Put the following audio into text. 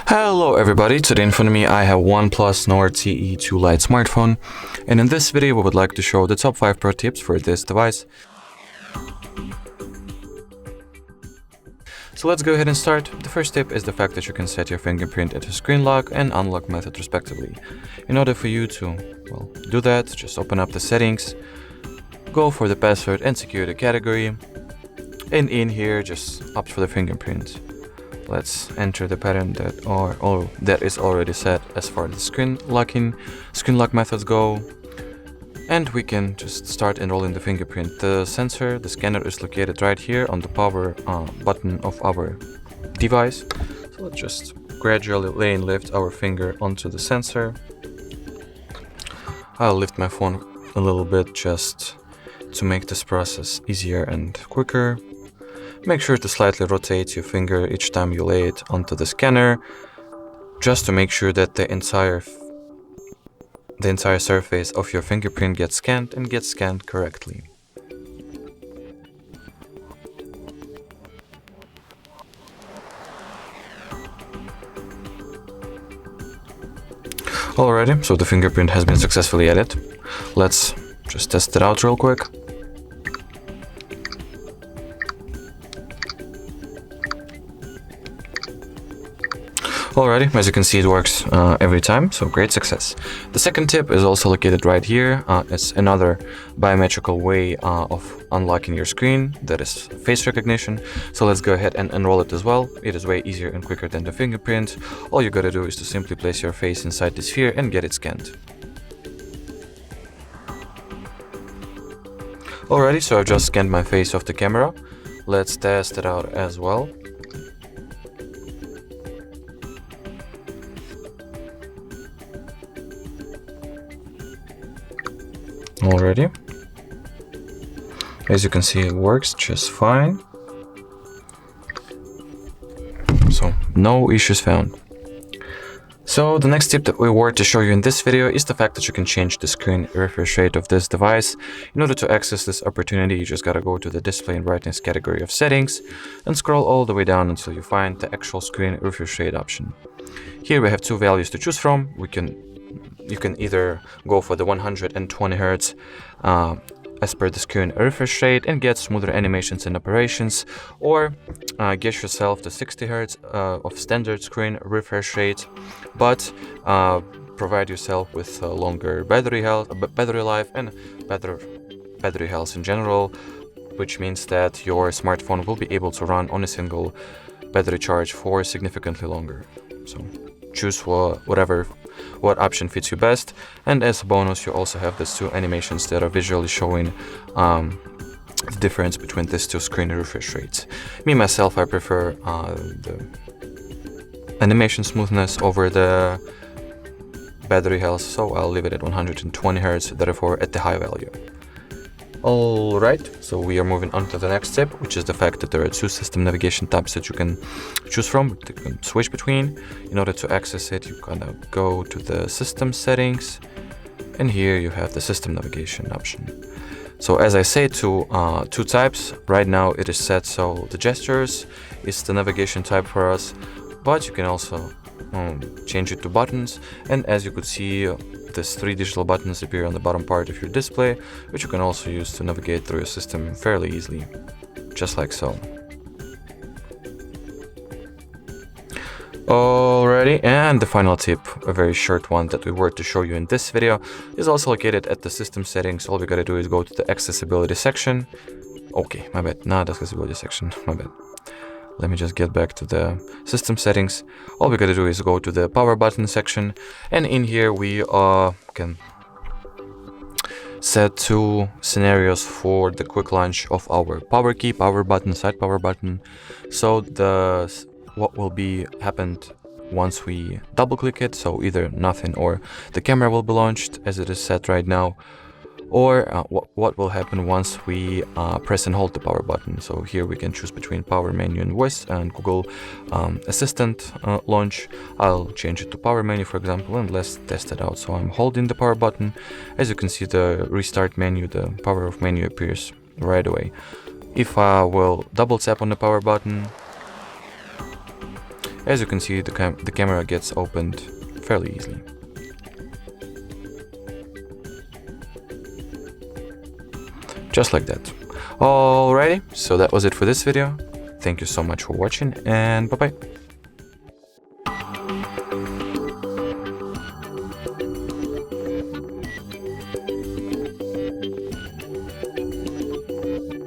Hello everybody, today in front of me I have OnePlus Nord CE 2 Lite smartphone, and in this video we would like to show the top 5 pro tips for this device. So let's go ahead and start. The first tip is the fact that you can set your fingerprint into screen lock and unlock method respectively. In order for you to, do that, just open up the settings, go for the password and security category, and in here just opt for the fingerprint. Let's enter the pattern that is already set as far as the screen lock methods go, and we can just start enrolling the fingerprint. The scanner is located right here on the power button of our device. So let's just gradually lay and lift our finger onto the sensor. I'll lift my phone a little bit just to make this process easier and quicker. Make sure to slightly rotate your finger each time you lay it onto the scanner, just to make sure that the entire surface of your fingerprint gets scanned correctly. Alrighty, so the fingerprint has been successfully added. Let's just test it out real quick. Alrighty, as you can see it works every time, so great success. The second tip is also located right here. It's another biometrical way of unlocking your screen, that is face recognition. So let's go ahead and enroll it as well. It is way easier and quicker than the fingerprint. All you gotta do is to simply place your face inside the sphere and get it scanned. Alrighty, so I've just scanned my face off the camera. Let's test it out as well. Already, as you can see, it works just fine, so no issues found. So the next tip that we were to show you in this video is the fact that you can change the screen refresh rate of this device. In order to access this opportunity, you just gotta go to the display and brightness category of settings and scroll all the way down until you find the actual screen refresh rate option. Here we have two values to choose from. You can either go for the 120 Hz as per the screen refresh rate and get smoother animations and operations, or get yourself the 60 Hz of standard screen refresh rate, but provide yourself with longer battery life and better battery health in general, which means that your smartphone will be able to run on a single battery charge for significantly longer. So choose what option fits you best, and as a bonus you also have these two animations that are visually showing the difference between these two screen refresh rates. Myself, I prefer the animation smoothness over the battery health, so I'll leave it at 120 Hz, therefore at the high value. Alright, so we are moving on to the next tip, which is the fact that there are two system navigation tabs that you can choose from, that you can switch between. In order to access it, you kind go to the system settings, and here you have the system navigation option. So as I say, two types. Right now it is set so the gestures is the navigation type for us, but you can also change it to buttons, and as you could see, these three digital buttons appear on the bottom part of your display, which you can also use to navigate through your system fairly easily, just like so. Alrighty, and the final tip, a very short one that we were to show you in this video, is also located at the system settings. All we gotta do is go to the accessibility section. Okay, my bad, not accessibility section, my bad. Let me just get back to the system settings. All we gotta do is go to the power button section, and in here we can set two scenarios for the quick launch of our power key, power button, side power button. So what will be happened once we double click it, so either nothing or the camera will be launched as it is set right now, or what will happen once we press and hold the power button. So here we can choose between power menu and voice and Google Assistant launch. I'll change it to power menu, for example, and let's test it out. So I'm holding the power button. As you can see, the restart menu, the power off menu appears right away. If I will double tap on the power button, As you can see, the camera gets opened fairly easily. Just like that. Alrighty, so that was it for this video. Thank you so much for watching, and bye bye.